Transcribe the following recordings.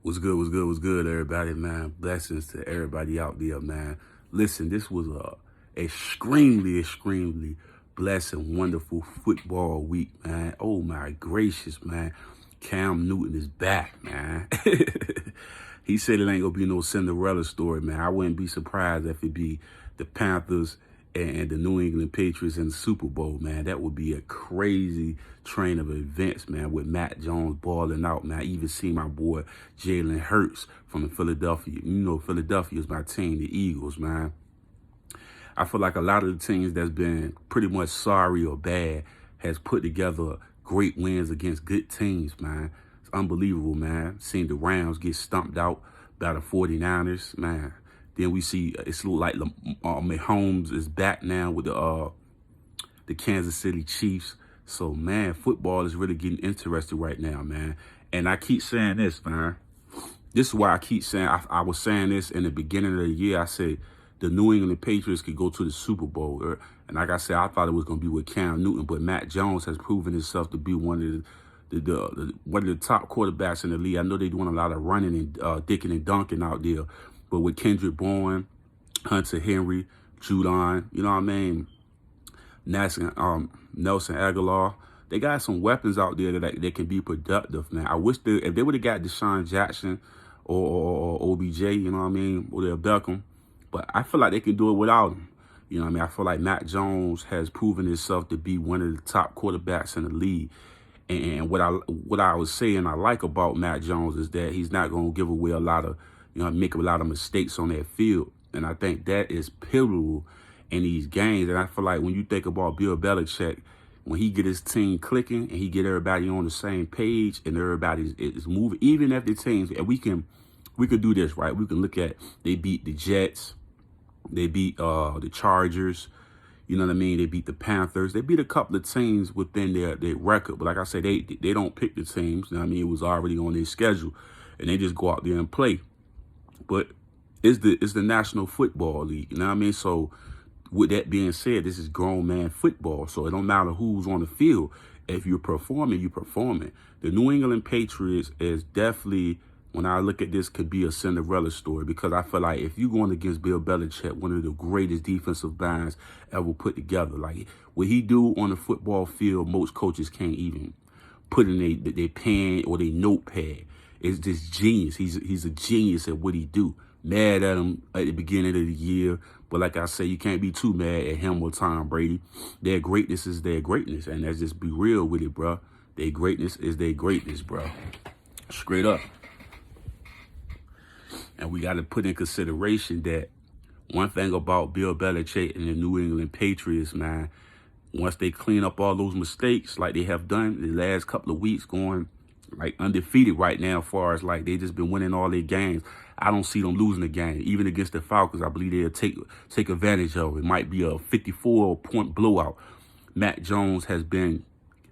What's good, everybody, man? Blessings to everybody out there, man. Listen, this was a extremely blessed and wonderful football week, man. Oh my gracious, man. Cam Newton is back, man. He said it ain't gonna be no Cinderella story, man. I wouldn't be surprised if it be the Panthers and the New England Patriots in the Super Bowl, man. That would be a crazy train of events, man, with Matt Jones balling out, man. I even see my boy Jalen Hurts from Philadelphia. You know, Philadelphia is my team, the Eagles, man. I feel like a lot of the teams that's been pretty much sorry or bad has put together great wins against good teams, man. It's unbelievable, man. Seeing the Rams get stumped out by the 49ers, man. Then we see it's look like Mahomes is back now with the Kansas City Chiefs. So, man, football is really getting interested right now, man. And I keep saying this, man. This is why I keep saying, I was saying this in the beginning of the year. I said the New England Patriots could go to the Super Bowl. And like I said, I thought it was going to be with Cam Newton, but Matt Jones has proven himself to be one of the top quarterbacks in the league. I know they're doing a lot of running and dicking and dunking out there, but with Kendrick Bourne, Hunter Henry, Judon, you know what I mean, Nelson Aguilar, they got some weapons out there that they can be productive, man. I wish if they would have got Deshaun Jackson or OBJ, you know what I mean, or their Beckham, but I feel like they can do it without him. You know what I mean? I feel like Matt Jones has proven himself to be one of the top quarterbacks in the league. And what I was saying I like about Matt Jones is that he's not going to give away a lot of, make a lot of mistakes on that field. And I think that is pivotal in these games. And I feel like when you think about Bill Belichick, when he get his team clicking and he get everybody on the same page and everybody is moving, even if the teams, and we could do this, right? We can look at, they beat the Jets, they beat the Chargers, you know what I mean? They beat the Panthers. They beat a couple of teams within their record. But like I said, they don't pick the teams. You know what I mean? It was already on their schedule. And they just go out there and play. But it's the National Football League. You know what I mean? So with that being said, this is grown man football. So it don't matter who's on the field. If you're performing, you're performing. The New England Patriots is definitely, when I look at this, could be a Cinderella story, because I feel like if you're going against Bill Belichick, one of the greatest defensive minds ever put together, like what he do on the football field, most coaches can't even put in their pen or their notepad. It's just genius. He's a genius at what he do. Mad at him at the beginning of the year, but like I say, you can't be too mad at him or Tom Brady. Their greatness is their greatness, and let's just be real with it, bro. Their greatness is their greatness, bro. Straight up. And we got to put in consideration that one thing about Bill Belichick and the New England Patriots, man, once they clean up all those mistakes like they have done the last couple of weeks, going like undefeated right now, as far as like they just been winning all their games, I don't see them losing the game. Even against the Falcons, I believe they'll take advantage of it. It might be a 54-point blowout. Matt Jones has been,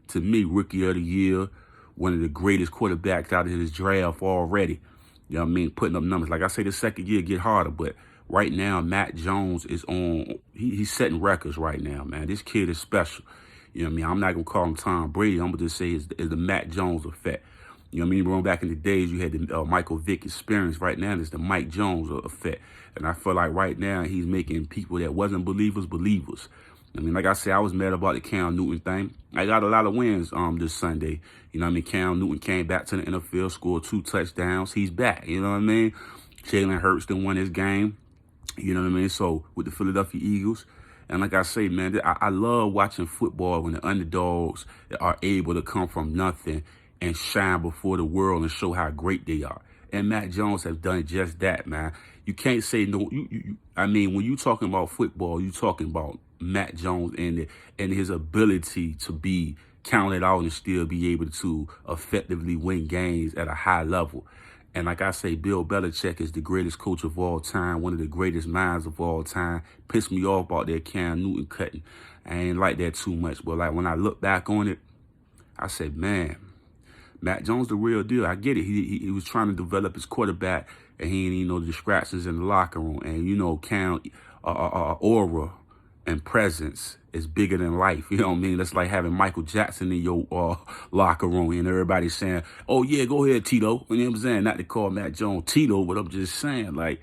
to me, Rookie of the Year, one of the greatest quarterbacks out of his draft already. You know what I mean? Putting up numbers. Like I say, the second year get harder, but right now, Matt Jones is on, he's setting records right now, man. This kid is special. You know what I mean? I'm not going to call him Tom Brady. I'm going to just say it's the Matt Jones effect. You know what I mean? Going back in the days, you had the Michael Vick experience. Right now, it's the Mike Jones effect. And I feel like right now, he's making people that wasn't believers, believers. I mean, like I said, I was mad about the Cam Newton thing. I got a lot of wins this Sunday. You know what I mean? Cam Newton came back to the NFL, scored 2 touchdowns. He's back. You know what I mean? Jalen Hurts done won his game. You know what I mean? So with the Philadelphia Eagles. And like I say, man, I love watching football when the underdogs are able to come from nothing and shine before the world and show how great they are. And Matt Jones has done just that, man. You can't say no. I mean, when you talking about football, you talking about Matt Jones and his ability to be counted out and still be able to effectively win games at a high level. And like I say, Bill Belichick is the greatest coach of all time, one of the greatest minds of all time. Pissed me off about that Cam Newton cutting. I ain't like that too much. But like when I look back on it, I said, man, Matt Jones the real deal. I get it. He was trying to develop his quarterback, and he ain't no distractions in the locker room. And, you know, Cam, aura, and presence is bigger than life. You know what I mean? That's like having Michael Jackson in your locker room and everybody saying, oh, yeah, go ahead, Tito. You know what I'm saying? Not to call Mac Jones Tito, but I'm just saying, like,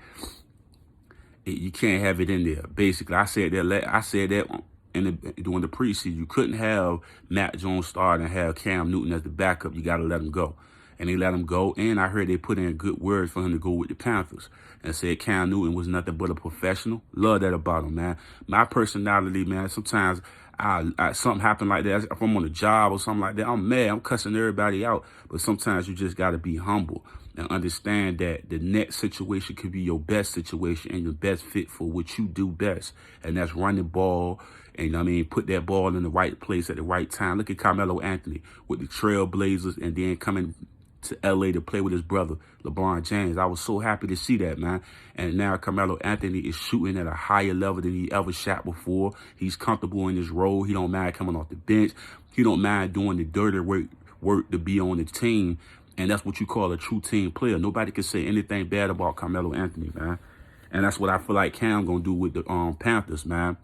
you can't have it in there. Basically, I said that during the preseason. You couldn't have Mac Jones start and have Cam Newton as the backup. You got to let him go. And they let him go. And I heard they put in good words for him to go with the Panthers and said Cam Newton was nothing but a professional. Love that about him, man. My personality, man, sometimes something happen like that. If I'm on a job or something like that, I'm mad. I'm cussing everybody out. But sometimes you just got to be humble and understand that the next situation could be your best situation and your best fit for what you do best. And that's run the ball. And I mean, put that ball in the right place at the right time. Look at Carmelo Anthony with the Trailblazers and then coming to LA to play with his brother, LeBron James. I was so happy to see that, man. And now Carmelo Anthony is shooting at a higher level than he ever shot before. He's comfortable in his role. He don't mind coming off the bench. He don't mind doing the dirty work to be on the team. And that's what you call a true team player. Nobody can say anything bad about Carmelo Anthony, man. And that's what I feel like Cam gonna do with the Panthers, man.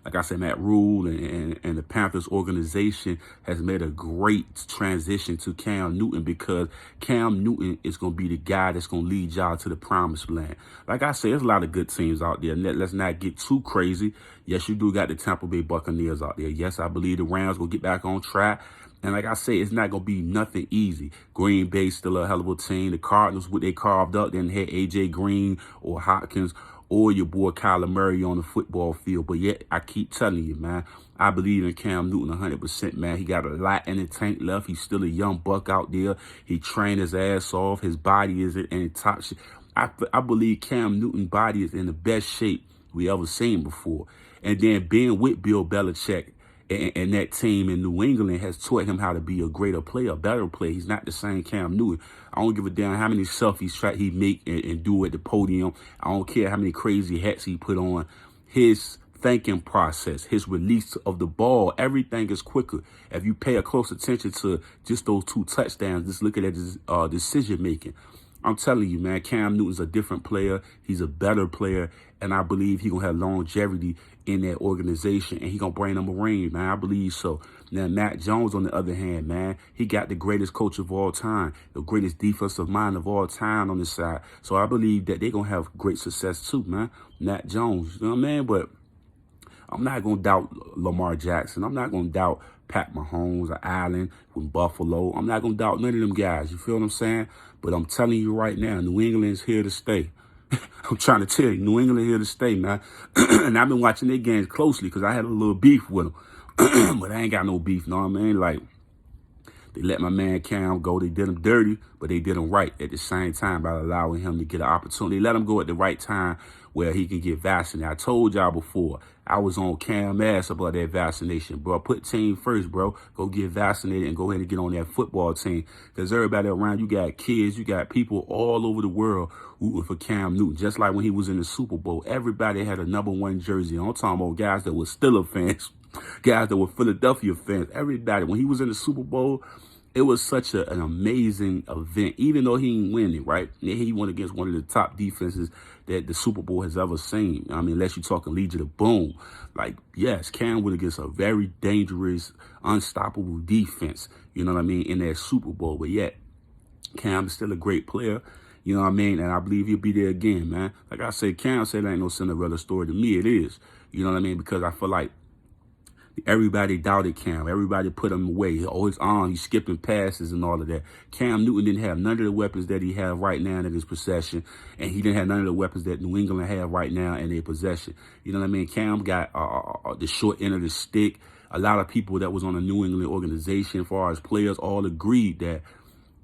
Like I said, Matt Rule and the Panthers organization has made a great transition to Cam Newton because Cam Newton is going to be the guy that's going to lead y'all to the promised land. Like I said, there's a lot of good teams out there. Let's not get too crazy. Yes, you do got the Tampa Bay Buccaneers out there. Yes, I believe the Rams will get back on track. And like I say, it's not going to be nothing easy. Green Bay still a hell of a team. The Cardinals, what they carved up, then had A.J. Green or Hopkins or your boy Kyler Murray on the football field. But yet, I keep telling you, man, I believe in Cam Newton 100%, man. He got a lot in the tank left. He's still a young buck out there. He trained his ass off. His body is in top shape. I believe Cam Newton's body is in the best shape we ever seen before. And then being with Bill Belichick and that team in New England has taught him how to be a greater player, a better player. He's not the same Cam Newton. I don't give a damn how many selfies he make and do at the podium. I don't care how many crazy hats he put on. His thinking process, his release of the ball, everything is quicker. If you pay a close attention to just those 2 touchdowns, just look at his decision making. I'm telling you, man, Cam Newton's a different player. He's a better player. And I believe he's going to have longevity in that organization. And he's going to bring them a ring, man. I believe so. Now, Mac Jones, on the other hand, man, he got the greatest coach of all time, the greatest defensive mind of all time on this side. So I believe that they're going to have great success too, man. Mac Jones, you know what I mean? But I'm not going to doubt Lamar Jackson. I'm not going to doubt Pat Mahomes or Allen with Buffalo. I'm not going to doubt none of them guys. You feel what I'm saying? But I'm telling you right now, New England's here to stay. I'm trying to tell you, New England here to stay, man. And I've been watching their games closely because I had a little beef with them. But I ain't got no beef, you know what I mean? Like, they let my man Cam go. They did him dirty, but they did him right at the same time by allowing him to get an opportunity. They let him go at the right time where he can get vaccinated. I told y'all before, I was on Cam ass about that vaccination, bro. Put team first, bro. Go get vaccinated and go ahead and get on that football team. Because everybody around, you got kids, you got people all over the world rooting for Cam Newton. Just like when he was in the Super Bowl, everybody had a #1 jersey. I'm talking about guys that were Steelers fans, guys that were Philadelphia fans. Everybody, when he was in the Super Bowl, it was such an amazing event, even though he didn't win it, right? He went against one of the top defenses that the Super Bowl has ever seen. I mean, unless you're talking Legion of Boom. Like, yes, Cam went against a very dangerous, unstoppable defense, you know what I mean, in that Super Bowl. But yet, Cam is still a great player, you know what I mean? And I believe he'll be there again, man. Like I said, Cam said it ain't no Cinderella story. To me, it is, you know what I mean? Because I feel like everybody doubted Cam. Everybody put him away. Oh, he's on. He's skipping passes and all of that. Cam Newton didn't have none of the weapons that he has right now in his possession. And he didn't have none of the weapons that New England have right now in their possession. You know what I mean? Cam got the short end of the stick. A lot of people that was on the New England organization, as far as players, all agreed that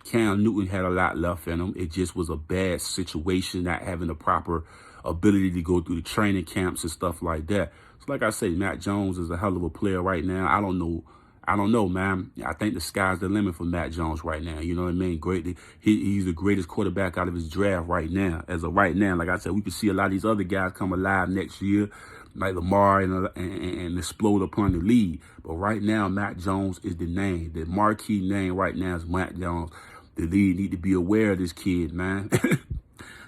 Cam Newton had a lot left in him. It just was a bad situation, not having the proper ability to go through the training camps and stuff like that. So like I say, Mac Jones is a hell of a player right now. I don't know, man. I think the sky's the limit for Mac Jones right now. You know what I mean? Great. He's the greatest quarterback out of his draft right now. As of right now, like I said, we can see a lot of these other guys come alive next year, like Lamar and explode upon the league. But right now, Mac Jones is the name. The marquee name right now is Mac Jones. The league need to be aware of this kid, man.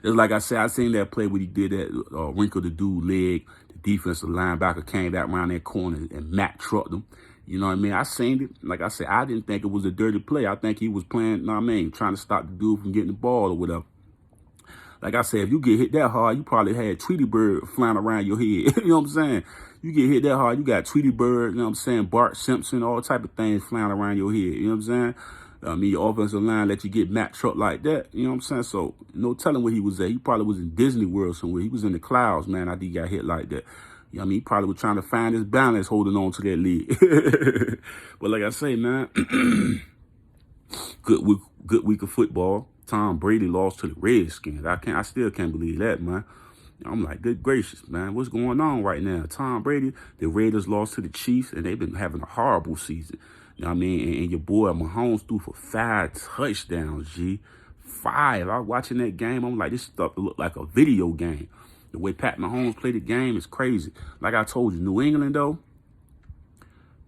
It's like I said, I seen that play when he did that wrinkle the dude leg to defensive linebacker came back around that corner and Matt trucked him. You know what I mean? I seen it. Like I said, I didn't think it was a dirty play. I think he was playing, you know what I mean, trying to stop the dude from getting the ball or whatever. Like I said, if you get hit that hard, you probably had Tweety Bird flying around your head. You know what I'm saying? You get hit that hard, you got Tweety Bird, you know what I'm saying, Bart Simpson, all type of things flying around your head. You know what I'm saying? I mean, your offensive line let you get Matt truck like that. You know what I'm saying? So, no telling where he was at. He probably was in Disney World somewhere. He was in the clouds, man. I think he got hit like that. You know what I mean? He probably was trying to find his balance holding on to that lead. But like I say, man, good week of football. Tom Brady lost to the Redskins. I still can't believe that, man. I'm like, good gracious, man. What's going on right now? Tom Brady, the Raiders lost to the Chiefs, and they've been having a horrible season. You know what I mean? And your boy Mahomes threw for 5 touchdowns, G. 5. I was watching that game. I'm like, this stuff looked like a video game. The way Pat Mahomes played the game is crazy. Like I told you, New England, though,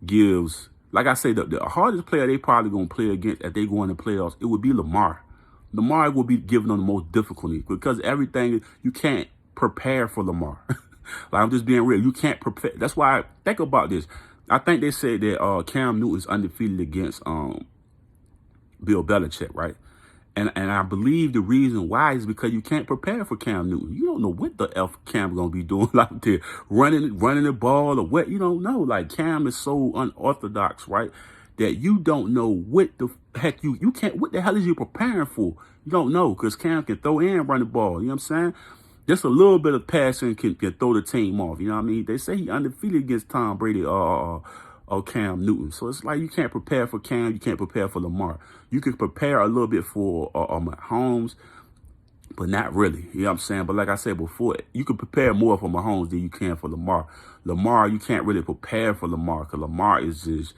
gives, like I say, the hardest player they probably going to play against if they go in the playoffs, it would be Lamar. Lamar will be giving them the most difficulty because everything, you can't prepare for Lamar. Like, I'm just being real. You can't prepare. That's why I think about this. I think they said that Cam Newton's undefeated against Bill Belichick, right? And I believe the reason why is because you can't prepare for Cam Newton. You don't know what the F Cam going to be doing out there, running the ball or what. You don't know. Like, Cam is so unorthodox, right, that you don't know what the heck you can't, what the hell is you preparing for? You don't know, because Cam can throw and run the ball. You know what I'm saying? Just a little bit of passing can throw the team off. You know what I mean? They say he undefeated against Tom Brady or Cam Newton. So it's like you can't prepare for Cam. You can't prepare for Lamar. You can prepare a little bit for Mahomes, but not really. You know what I'm saying? But like I said before, you can prepare more for Mahomes than you can for Lamar. Lamar, you can't really prepare for Lamar because Lamar is just,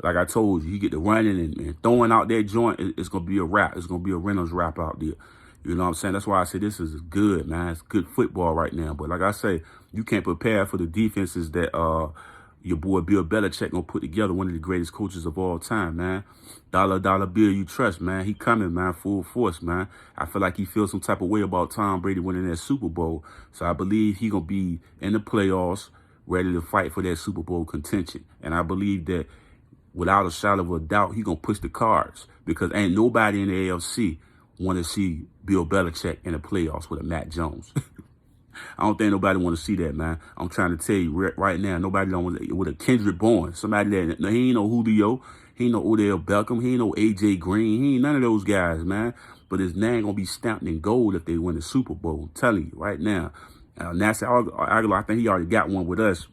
like I told you, you get to running and throwing out that joint, it's going to be a wrap. It's going to be a Reynolds wrap out there. You know what I'm saying? That's why I say this is good, man. It's good football right now. But like I say, you can't prepare for the defenses that your boy Bill Belichick gonna put together, one of the greatest coaches of all time, man. Dollar Bill you trust, man. He coming, man, full force, man. I feel like he feels some type of way about Tom Brady winning that Super Bowl. So I believe he gonna be in the playoffs, ready to fight for that Super Bowl contention. And I believe that without a shadow of a doubt, he gonna push the cards because ain't nobody in the AFC want to see Bill Belichick in the playoffs with a Matt Jones. I don't think nobody want to see that, man. I'm trying to tell you right now, nobody don't want to, with a Kendrick Bourne, somebody that, he ain't no Julio, he ain't no Odell Beckham, he ain't no AJ Green, he ain't none of those guys, man. But his name gonna be stamped in gold if they win the Super Bowl. I'm telling you right now. Nasser Aguilar, I think he already got one with us,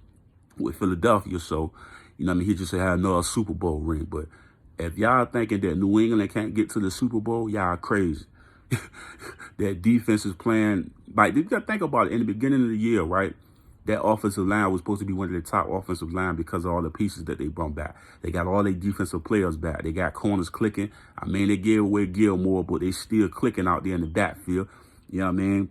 with Philadelphia. So, you know what I mean? He just had another Super Bowl ring. But if y'all thinking that New England can't get to the Super Bowl, y'all crazy. That defense is playing, like, you got to think about it. In the beginning of the year, right, that offensive line was supposed to be one of the top offensive line because of all the pieces that they brought back. They got all their defensive players back. They got corners clicking. I mean, they gave away Gilmore, but they still clicking out there in the backfield. You know what I mean?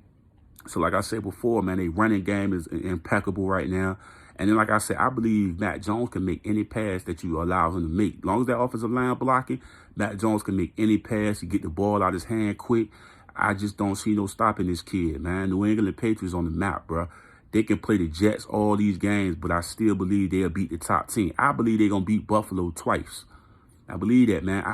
So like I said before, man, their running game is impeccable right now. And then, like I said, I believe Matt Jones can make any pass that you allow him to make. As long as that offensive line blocking, Matt Jones can make any pass. He get the ball out his hand quick. I just don't see no stopping this kid, man. New England Patriots on the map, bro. They can play the Jets all these games, but I still believe they'll beat the top team. I believe they're going to beat Buffalo twice. I believe that, man.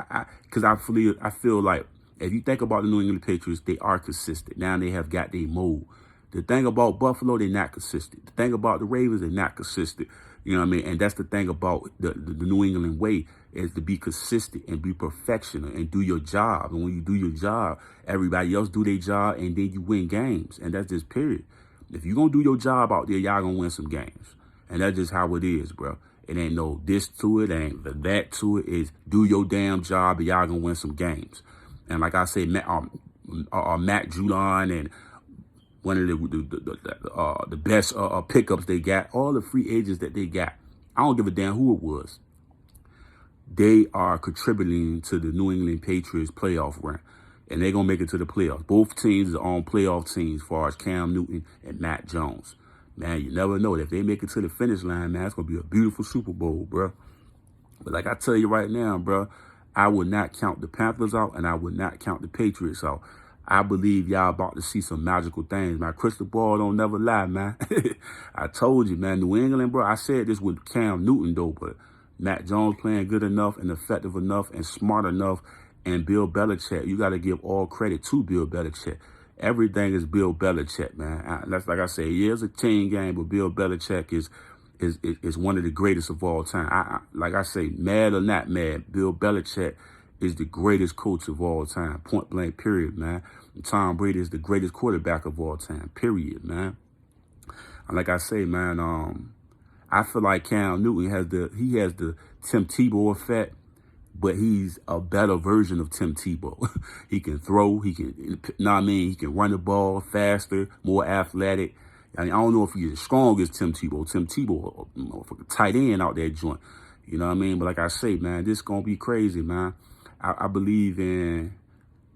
Because I feel like if you think about the New England Patriots, they are consistent. Now they have got their mold. The thing about Buffalo, they're not consistent. The thing about the Ravens, they're not consistent. You know what I mean? And that's the thing about the New England way, is to be consistent and be perfectional and do your job. And when you do your job, everybody else do their job, and then you win games. And that's just period. If you're going to do your job out there, y'all going to win some games. And that's just how it is, bro. It ain't no this to it, ain't that to it. It's do your damn job, and y'all going to win some games. And like I say, Matt Judon and one of the best pickups they got, all the free agents that they got, I don't give a damn who it was. They are contributing to the New England Patriots playoff run. And they're going to make it to the playoffs. Both teams are on playoff teams as far as Cam Newton and Matt Jones. Man, you never know. If they make it to the finish line, man, it's going to be a beautiful Super Bowl, bro. But like I tell you right now, bro, I would not count the Panthers out, and I would not count the Patriots out. I believe y'all about to see some magical things, man. Crystal ball don't never lie, man. I told you, man. New England, bro. I said this with Cam Newton, though, but Matt Jones playing good enough and effective enough and smart enough, and Bill Belichick, you got to give all credit to Bill Belichick. Everything is Bill Belichick, man. That's like I say, yeah, it's a team game, but Bill Belichick is one of the greatest of all time. Like I say, mad or not mad, Bill Belichick is the greatest coach of all time, point blank, period, man. And Tom Brady is the greatest quarterback of all time, period, man. And like I say, man, I feel like Cam Newton has the Tim Tebow effect, but he's a better version of Tim Tebow. He can throw, he can run the ball faster, more athletic. I don't know if he's as strong as Tim Tebow. Tim Tebow, tight end out that joint. You know what I mean? But like I say, man, this going to be crazy, man. I believe in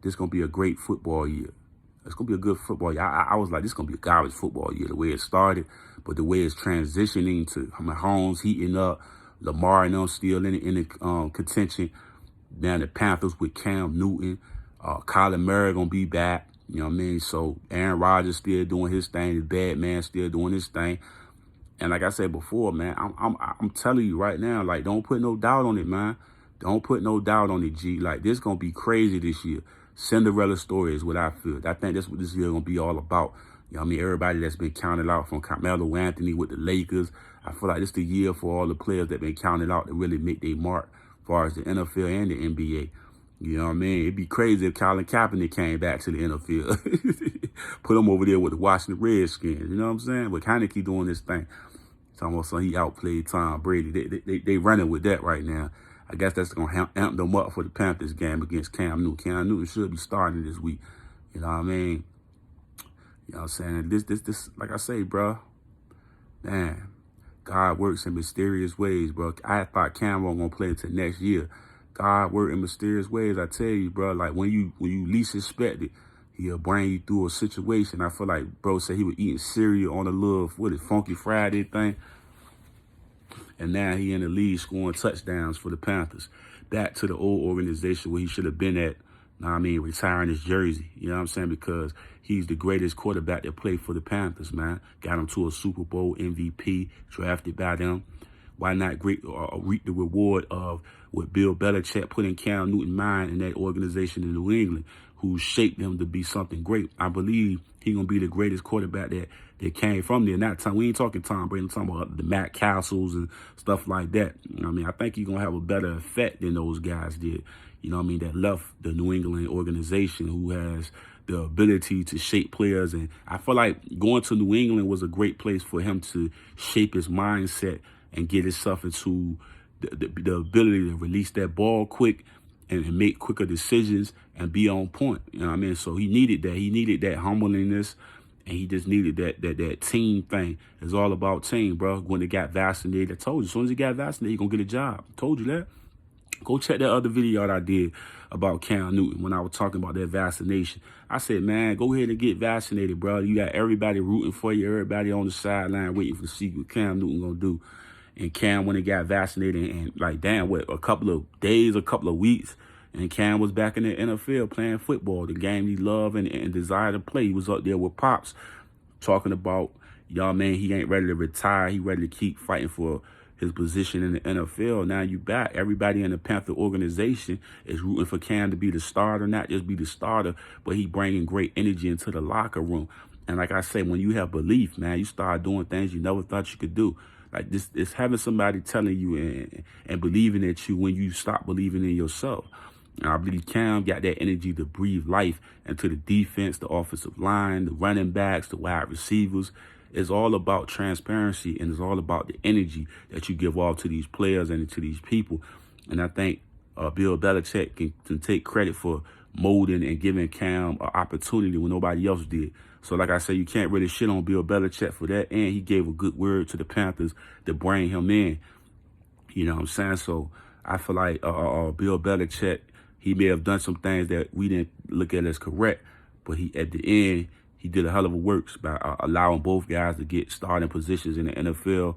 this going to be a great football year. It's going to be a good football year. I was like, this is going to be a garbage football year, the way it started. But the way it's transitioning to Mahomes heating up, Lamar and them still in the contention. Now the Panthers with Cam Newton. Kyler Murray going to be back. You know what I mean? So Aaron Rodgers still doing his thing. The bad man still doing his thing. And like I said before, man, I'm telling you right now, like, don't put no doubt on it, man. Don't put no doubt on it, G. Like, this going to be crazy this year. Cinderella story is what I feel. I think that's what this year going to be all about. You know what I mean? Everybody that's been counted out, from Carmelo Anthony with the Lakers. I feel like this the year for all the players that been counted out to really make their mark as far as the NFL and the NBA. You know what I mean? It'd be crazy if Colin Kaepernick came back to the NFL. Put him over there with the Washington Redskins. You know what I'm saying? But Heineke doing this thing. It's almost like he outplayed Tom Brady. They running with that right now. I guess that's going to amp them up for the Panthers game against Cam Newton. Cam Newton should be starting this week. You know what I mean? You know what I'm saying? This, like I say, bro, man, God works in mysterious ways, bro. I thought Cam wasn't going to play until next year. God works in mysterious ways, I tell you, bro. Like, when you least expect it, he'll bring you through a situation. I feel like bro said he was eating cereal on a little, Funky Friday thing. And now he in the league scoring touchdowns for the Panthers. Back to the old organization where he should have been at, know what I mean, retiring his jersey. You know what I'm saying? Because he's the greatest quarterback that played for the Panthers, man. Got him to a Super Bowl MVP, drafted by them. Why not reap the reward of what Bill Belichick put in Cam Newton's mind in that organization in New England, who shaped him to be something great. I believe he's going to be the greatest quarterback that came from there. Not time. We ain't talking Tom Brady. We're talking about the Matt Castles and stuff like that. You know what I mean? I think he's going to have a better effect than those guys did. You know what I mean? That left the New England organization, who has the ability to shape players. And I feel like going to New England was a great place for him to shape his mindset and get himself into the ability to release that ball quick and make quicker decisions and be on point. You know what I mean? So he needed that. He needed that humblingness, and he just needed that team thing. It's all about team, bro. When he got vaccinated, I told you, as soon as he got vaccinated, he's going to get a job. I told you that. Go check that other video that I did about Cam Newton when I was talking about that vaccination. I said, man, go ahead and get vaccinated, bro. You got everybody rooting for you, everybody on the sideline waiting to see what Cam Newton going to do. And Cam, when he got vaccinated, and like, damn, what, a couple of days, a couple of weeks, and Cam was back in the NFL playing football, the game he loved and desired to play. He was up there with Pops talking about, y'all, man, he ain't ready to retire. He ready to keep fighting for his position in the NFL. Now you back. Everybody in the Panther organization is rooting for Cam to be the starter, not just be the starter, but he bringing great energy into the locker room. And like I say, when you have belief, man, you start doing things you never thought you could do. Like this, it's having somebody telling you and believing at you when you stop believing in yourself. And I believe Cam got that energy to breathe life into the defense, the offensive line, the running backs, the wide receivers. It's all about transparency, and it's all about the energy that you give off to these players and to these people. And I think Bill Belichick can take credit for molding and giving Cam an opportunity when nobody else did. So like I say, you can't really shit on Bill Belichick for that. And he gave a good word to the Panthers to bring him in. You know what I'm saying? So I feel like Bill Belichick, he may have done some things that we didn't look at as correct, but he, at the end, he did a hell of a work by allowing both guys to get starting positions in the NFL.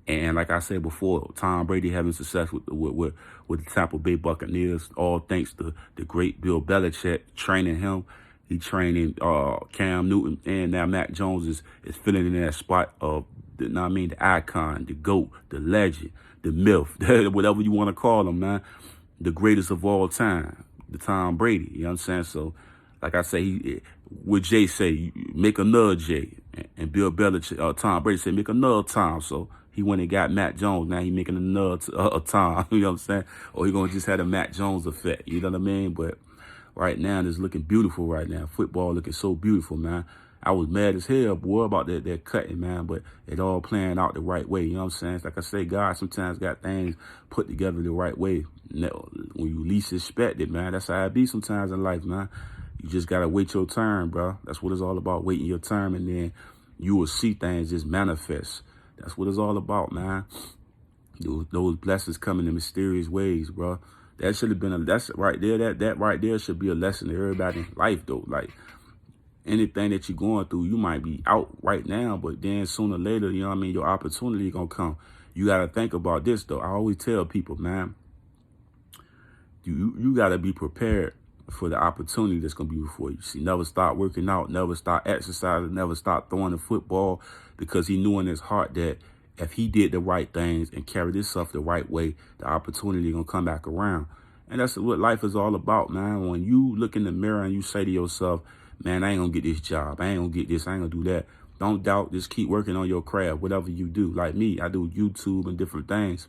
And like I said before, Tom Brady having success with the Tampa Bay Buccaneers, all thanks to the great Bill Belichick training him He training Cam Newton, and now Mac Jones is filling in that spot of the, you know what I mean, the icon, the GOAT, the legend, the myth, whatever you want to call him, man. The greatest of all time, the Tom Brady. You know what I'm saying? So, like I say, what Jay say, make another Jay, and Bill Belichick, Tom Brady said, make another Tom. So he went and got Mac Jones. Now he making another Tom. You know what I'm saying? Or he gonna just have a Mac Jones effect. You know what I mean? But right now, it's looking beautiful right now. Football looking so beautiful, man. I was mad as hell, boy, about that cutting, man, but it all playing out the right way. You know what I'm saying? It's like I say, God sometimes got things put together the right way. When you least expect it, man, that's how it be sometimes in life, man. You just got to wait your turn, bro. That's what it's all about, waiting your turn, and then you will see things just manifest. That's what it's all about, man. Those blessings come in mysterious ways, bro. That should have been that's right there. That right there should be a lesson to everybody in life, though. Like, anything that you're going through, you might be out right now, but then sooner or later, you know what I mean, your opportunity gonna come. You gotta think about this, though. I always tell people, man, you gotta be prepared for the opportunity that's gonna be before you. See, never stop working out, never stop exercising, never stop throwing the football, because he knew in his heart that if he did the right things and carried himself the right way, the opportunity gonna come back around. And that's what life is all about, man. When you look in the mirror and you say to yourself, man, I ain't gonna get this job, I ain't gonna get this, I ain't gonna do that, don't doubt, just keep working on your craft, whatever you do. Like me, I do YouTube and different things.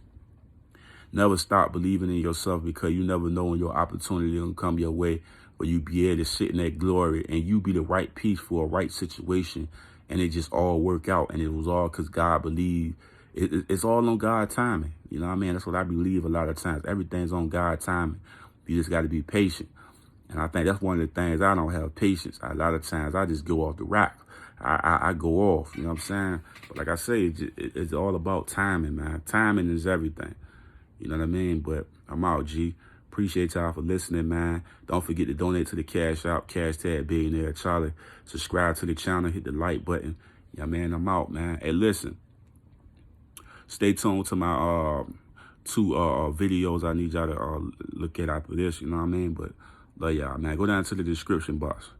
Never stop believing in yourself, because you never know when your opportunity gonna come your way, where you be able to sit in that glory and you be the right piece for a right situation, and it just all work out. And it was all because God believed. It's all on God's timing. You know what I mean? That's what I believe a lot of times. Everything's on God's timing. You just got to be patient. And I think that's one of the things. I don't have patience. A lot of times I just go off the rack. I go off, you know what I'm saying? But like I say, it's all about timing, man. Timing is everything. You know what I mean? But I'm out, G. Appreciate y'all for listening, man. Don't forget to donate to the Cash App, #Billionaire Charlie. Subscribe to the channel, hit the like button. Yeah, man, I'm out, man. Hey, listen. Stay tuned to my two videos I need y'all to look at after this, you know what I mean? But love y'all, man. Go down to the description box.